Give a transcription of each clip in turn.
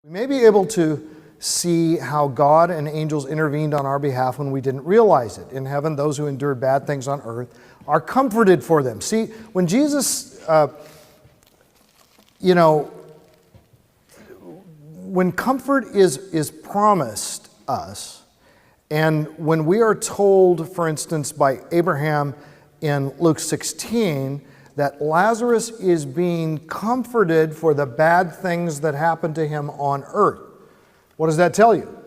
We may be able to see how God and angels intervened on our behalf when we didn't realize it. In heaven, those who endured bad things on earth are comforted for them. See, when Jesus, when comfort is promised us, and when we are told, for instance, by Abraham in Luke 16, that Lazarus is being comforted for the bad things that happened to him on earth. What does that tell you?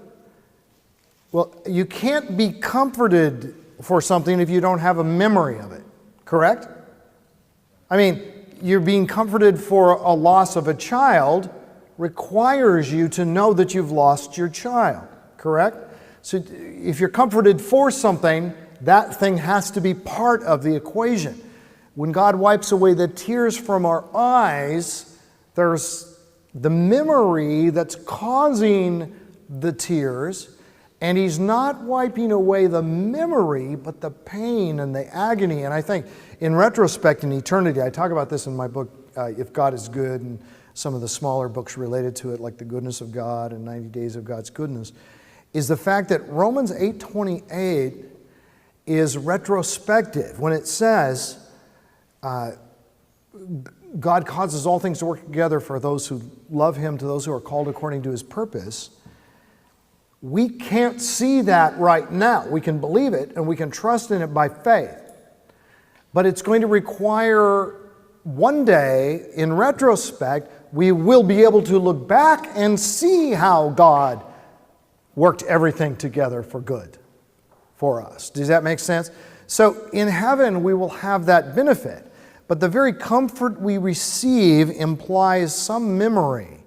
Well, you can't be comforted for something if you don't have a memory of it, correct? I mean, you're being comforted for a loss of a child requires you to know that you've lost your child, correct? So if you're comforted for something, that thing has to be part of the equation. When God wipes away the tears from our eyes, there's the memory that's causing the tears, and He's not wiping away the memory, but the pain and the agony. And I think in retrospect, in eternity, I talk about this in my book, If God is Good, and some of the smaller books related to it, like The Goodness of God and 90 Days of God's Goodness, is the fact that Romans 8:28 is retrospective when it says, God causes all things to work together for those who love Him, to those who are called according to His purpose. We can't see that right now. We can believe it and we can trust in it by faith. But it's going to require one day, in retrospect, we will be able to look back and see how God worked everything together for good for us. Does that make sense? So in heaven, we will have that benefit. But the very comfort we receive implies some memory